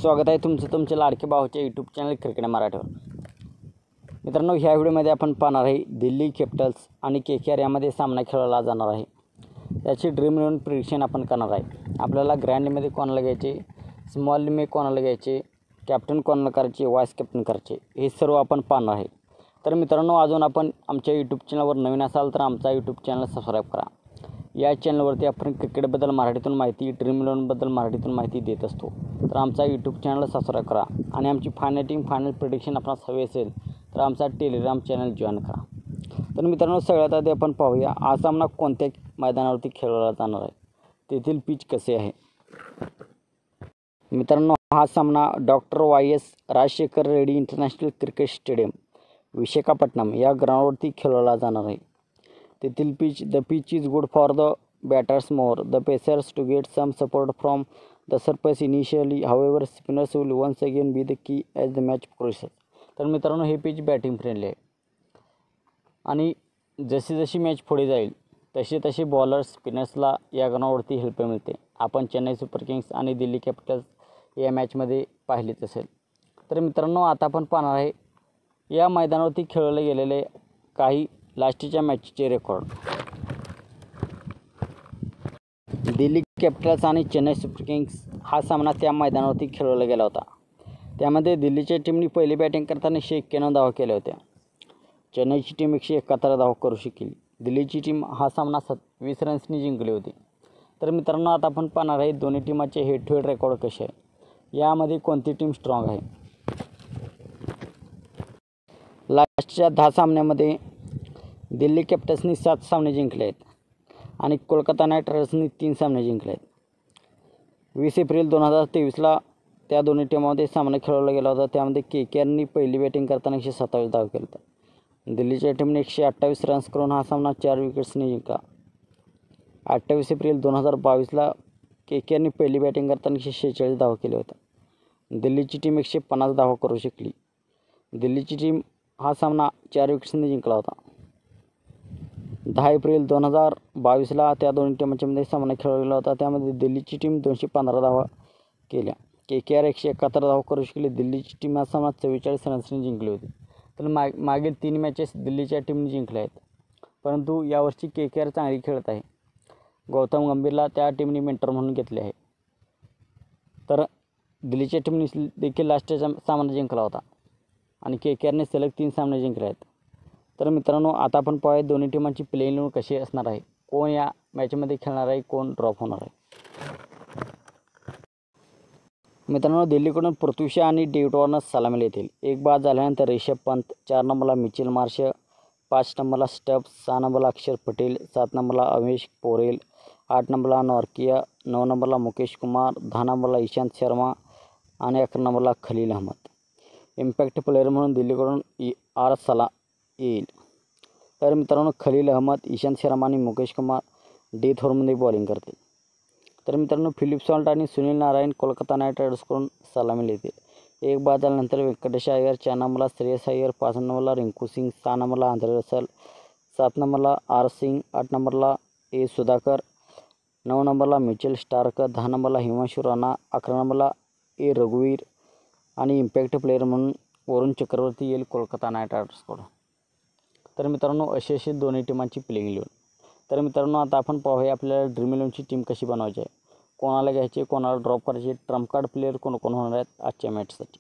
स्वागत आहे तुमच्या लाडके भावाच्या यूट्यूब चॅनल क्रिकेट मराठीवर। मित्रांनो, ह्या व्हिडिओमध्ये आपण पाहणार आहे दिल्ली कॅपिटल्स आणि KKR यामध्ये सामना खेळवला जाणार आहे। त्याची ड्रीम 11 प्रेडिक्शन आपण करणार आहे। आपल्याला ग्रँड लीगमध्ये कोणाला घ्यायचे, स्मॉल लीगमध्ये कोणाला घ्यायचे, कॅप्टन कोणाला करायचे, वाईस कॅप्टन करायचे, हे सर्व आपण पाहणार आहे। तर मित्रांनो, अजून आपण आमच्या यूट्यूब चॅनलवर नवीन असाल तर आमचा यूट्यूब चॅनल सबस्क्राईब करा। या चॅनलवरती आपण क्रिकेटबद्दल मराठीतून माहिती, ड्रीम 11 बद्दल मराठीतून माहिती देत असतो। तर आमचा यूट्यूब चॅनल सबस्क्राईब करा आणि आमची फायनल प्रेडिक्शन आपणास हवी असेल तर आमचा टेलिग्राम चॅनल जॉईन करा। तर मित्रांनो, सगळ्यात आधी आपण पाहूया हा सामना कोणत्या मैदानावरती खेळवला जाणार आहे, तेथील पिच कसे आहे। मित्रांनो, हा सामना doctor YS Rajasekhara Reddy international cricket stadium Visakhapatnam या ग्राउंडवरती खेळवला जाणार आहे। तेथील pitch, the pitch is good for the batters more the pacers to get some support from the surface initially, however spinners will once again be the key as the match process. तर मित्रांनो, हे pitch batting friendly आहे आणि जशी match पुढे जाईल तसे bowlers स्पिनर्सला या ग्राउंडवरती हेल्प मिळते। आपण चेन्नई सुपर किंग्स आणि दिल्ली कॅपिटल्स या मॅचमध्ये पाहिलेच असेल। तर मित्रांनो, आता आपण पाहणार आहे या मैदानावरती खेळवले गेलेले काही लास्टच्या मॅचचे रेकॉर्ड। दिल्ली कॅपिटल्स आणि चेन्नई सुपर किंग्स हा सामना त्या मैदानावरती खेळवला गेला होता। त्यामध्ये दिल्लीच्या टीमने पहिली बॅटिंग करताना 191 धावा केल्या होत्या। चेन्नईची टीम 171 धावा करू शकली। दिल्लीची टीम हा सामना 20 रन्सनी जिंकली होती। तर मित्रांनो, आता आपण पाहणार आहे दोन्ही टीमाचे हेड टू हेड रेकॉर्ड कसे आहे, यामध्ये कोणती टीम स्ट्रॉंग आहे। लास्टच्या 10 सामन्यामध्ये दिल्ली कॅपिटल्सनी 7 सामने जिंकले आहेत आणि कोलकाता नाईट रायडर्सनी 3 सामने जिंकले आहेत। 20 एप्रिल 2023ला त्या दोन्ही टीमांमध्ये सामना खेळवला गेला होता। त्यामध्ये KKRनी पहिली बॅटिंग करताना 127 धावा केल्या होत्या। दिल्लीच्या टीमने 128 रन्स करून हा सामना 4 विकेट्सनी जिंकला। 28 एप्रिल 2022ला KKRनी पहिली बॅटिंग करताना 146 धावा केल्या होत्या। दिल्लीची टीम 150 धावा करू शकली। दिल्लीची टीम हा सामना 4 विकेट्सनी जिंकला होता। 10 एप्रिल 2022ला त्या दोन्ही टीमांमध्ये सामना खेळवला गेला होता। त्यामध्ये दिल्लीची टीम 215 धावा केल्या, KKR 171 धावा करू शकली। दिल्लीची टीम हा सामना 44 रन्सनी जिंकली होती। तर मागील 3 मॅचेस दिल्लीच्या टीमने जिंकल्या आहेत, परंतु यावर्षी KKR चांगली खेळत आहे। गौतम गंभीरला त्या टीमने मेंटर म्हणून घेतले आहे। तर दिल्लीच्या टीमने देखील लास्टचा सामना जिंकला होता आणि KKRने सलग 3 सामने जिंकले आहेत। तर मित्रांनो, आता आपण पाहूया दोन्ही टीमांची प्लेइंग 11 कशी असणार आहे, कोण या मॅचमध्ये खेळणार आहे, कोण ड्रॉप होणार आहे। मित्रांनो, दिल्लीकडून पृथ्वी शॉ आणि डेव्हिड वॉर्नर सलामीला येतील। एक बाद झाल्यानंतर रिषभ पंत, 4 नंबरला मिचेल मार्श, 5 नंबरला स्टब्स, 6 नंबरला अक्षर पटेल, 7 नंबरला अवेश पोरेल, 8 नंबरला नॉर्किया, 9 नंबरला मुकेश कुमार, 10 नंबरला इशांत शर्मा आणि 11 नंबरला खलील अहमद। इम्पॅक्ट प्लेयर म्हणून दिल्लीकडून R सला येईल। तर मित्रांनो, खलील अहमद, इशांत शर्मा आणि मुकेश कुमार डेथ ओव्हरमध्ये बॉलिंग करतील। तर मित्रांनो, फिलिप सॉल्ट आणि सुनील नारायण कोलकाता नाईट रायडर्सकडून सलामीला येतील। एक बाद झाल्यानंतर व्यंकटेश अय्यर, 4 नंबरला श्रेयस अय्यर, 5 नंबरला रिंकू सिंग, 6 नंबरला आंद्रे रसल, 7 नंबरला R सिंग, 8 नंबरला A सुधाकर, 9 नंबरला मिचेल स्टार्क, 10 नंबरला हिमांशु राणा, 11 नंबरला A रघुवीर आणि इम्पॅक्ट प्लेयर म्हणून वरुण चक्रवर्ती येईल कोलकाता नाईट रायडर्सकडून। तर मित्रांनो, अशी दोन्ही टीमांची प्लेइंग 11। तर मित्रांनो, आता आपण पाहूया आपल्याला ड्रीम 11ची टीम कशी बनवायची आहे, कोणाला घ्यायचे, कोणाला ड्रॉप करायचे, ट्रम्प कार्ड प्लेयर कोण होणार आहेत आजच्या मॅचसाठी।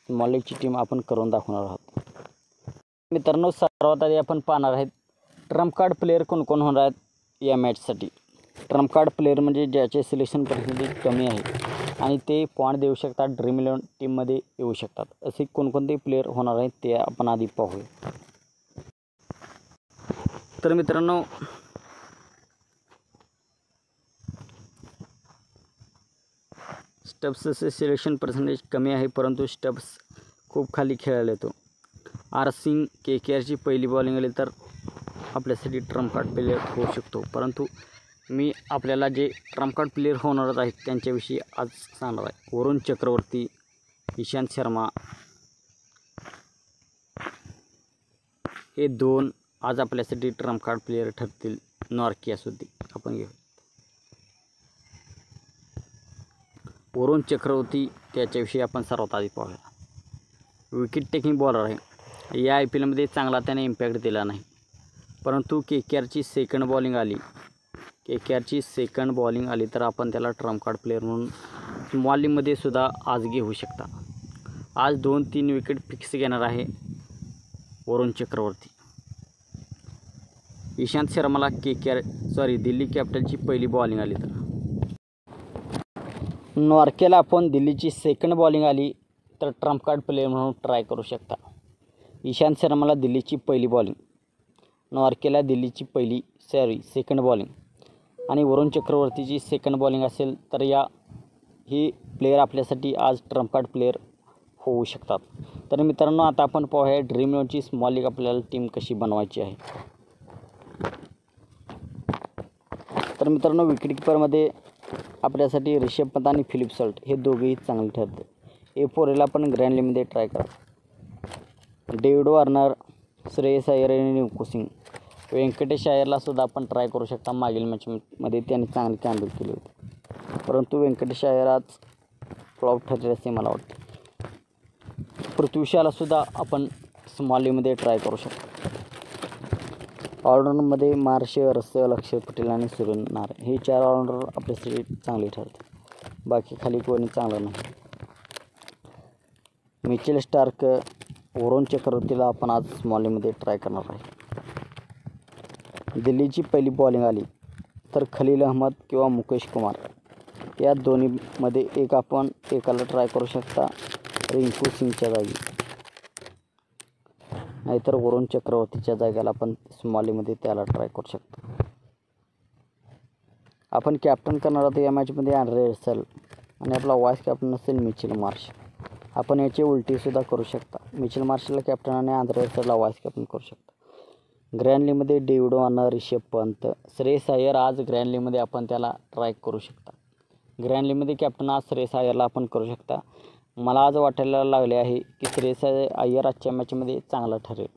स्मॉल लीगची टीम आपण करून दाखवणार आहोत। मित्रांनो, सर्वात आधी आपण पाहणार आहेत ट्रम्प कार्ड प्लेयर कोण होणार आहेत या मॅचसाठी। ट्रम्प कार्ड प्लेयर म्हणजे ज्याचे सिलेक्शन पर्सेंटेज कमी आहे आणि ते पॉईंट देऊ शकतात, ड्रीम 11 टीममध्ये येऊ शकतात, असे कोणकोणते प्लेयर होणार आहेत ते आपण आधी पाहूया। तर मित्रांनो, स्टब्सचे सिलेक्शन पर्सेंटेज कमी आहे, परंतु स्टब्स खूप खाली खेळायला येतो। R सिंग KKRची पहिली बॉलिंग आली तर आपल्यासाठी ट्रम्प कार्ड प्लेयर होऊ शकतो, परंतु मी आपल्याला जे ट्रम्प कार्ड प्लेयर होणार आहेत त्यांच्याविषयी आज सांगणार आहे। वरुण चक्रवर्ती, इशांत शर्मा हे 2 आज आपल्यासाठी ट्रम्प कार्ड प्लेयर ठरतील। नॉर्किया सुद्धा आपण घेऊ। वरुण चक्रवर्ती त्याच्याविषयी आपण सर्वात आधी पाहूया. विकेट टेकिंग बॉलर आहे. या IPLमध्ये चांगला त्याने इम्पॅक्ट दिला नाही, परंतु KKRची सेकंड बॉलिंग आली तर आपण त्याला ट्रम्प कार्ड प्लेअर म्हणून स्मॉल लीगमध्ये सुद्धा आज घेऊ शकता. आज 2-3 विकेट फिक्स घेणार आहे वरुण चक्रवर्ती. इशांत शर्माला दिल्ली कॅपिटलची पहिली बॉलिंग आली तर नॉर्केला आपण दिल्लीची सेकंड बॉलिंग आली तर ट्रम्प कार्ड प्लेअर म्हणून ट्राय करू शकता. इशांत शर्माला दिल्लीची पहिली बॉलिंग, नॉर्केला दिल्लीची सेकंड बॉलिंग आणि वरुण चक्रवर्तीची सेकंड बॉलिंग असेल तर ही प्लेयर आपल्यासाठी आज ट्रम्प कार्ड प्लेअर होऊ शकतात. तर मित्रांनो, आता आपण पाहूया ड्रीम 11ची स्मॉल लीग आपल्याला टीम कशी बनवायची आहे. तर मित्रांनो, विकेटकीपरमध्ये आपल्यासाठी रिषभ पंत आणि फिलिप सल्ट हे दोघेही चांगले ठरते. A4Aला पण ग्रँड लीगमध्ये ट्राय करा. डेव्हिड वॉर्नर, श्रेयस अय्यर आणि रिंकू सिंग, व्यंकटेश अय्यरला सुद्धा आपण ट्राय करू शकता. मागील मॅचमध्ये त्यांनी चांगली कामगिरी केली होती, परंतु व्यंकटेश अय्यर आज फ्लॉप ठरले असे मला वाटते. पृथ्वी शॉला सुद्धा आपण स्मॉल लीगमध्ये ट्राय करू शकतो. ऑलराऊंडरमध्ये मार्श, रसल, अक्षर पटेल आणि सुरेन नायर हे 4 ऑलराऊंडर आपल्यासाठी चांगले ठरते. बाकी खाली कोणी चांगलं नाही. मिचेल स्टार्क, वरुण चक्रवर्तीला आपण आज स्मॉल लीगमध्ये ट्राय करणार आहे. दिल्लीची पहिली बॉलिंग आली तर खलील अहमद किंवा मुकेश कुमार या दोन्हीमध्ये एकाला ट्राय करू शकता रिंकू सिंगच्या जागी, नाहीतर वरुण चक्रवर्तीच्या जागेला आपण स्मॉल लीगमध्ये त्याला ट्राय करू शकतो. आपण कॅप्टन करणार आहोत या मॅचमध्ये अँड्रे रसेल आणि आपला व्हाईस कॅप्टन असेल मिचेल मार्श. आपण याची उलटीसुद्धा करू शकता. मिचेल मार्शला कॅप्टन आणि अँड्रे रसेलला व्हाईस कॅप्टन करू शकता. ग्रँड लीगमध्ये डेव्हिड वॉर्नर, रिषभ पंत, श्रेयस अय्यर आज ग्रँड लीगमध्ये आपण त्याला ट्राय करू शकता. ग्रँड लीगमध्ये कॅप्टन आज श्रेयस अय्यरला आपण करू शकता. मला आज वाटायला लागले आहे की श्रेयस अय्यर आजच्या मॅचमध्ये चांगला ठरेल.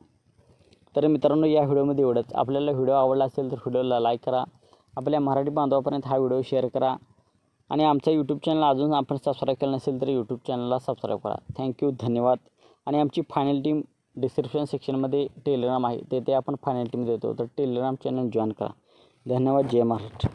तर मित्रांनो, या व्हिडिओमध्ये एवढंच. आपल्याला व्हिडिओ आवडला असेल तर व्हिडिओला लाईक करा, आपल्या मराठी बांधवापर्यंत हा व्हिडिओ शेअर करा आणि आमचा यूट्यूब चॅनल अजून आपण सबस्क्राईब केलं नसेल तर यूट्यूब चॅनलला सबस्क्राईब करा. थँक्यू, धन्यवाद. आणि आमची फायनल टीम डिस्क्रिप्शन सेक्शनमध्ये टेलिग्राम आहे, तेथे आपण फायनल टीम देतो, तर टेलिग्राम चॅनल जॉईन करा. धन्यवाद. जय महाराष्ट्र.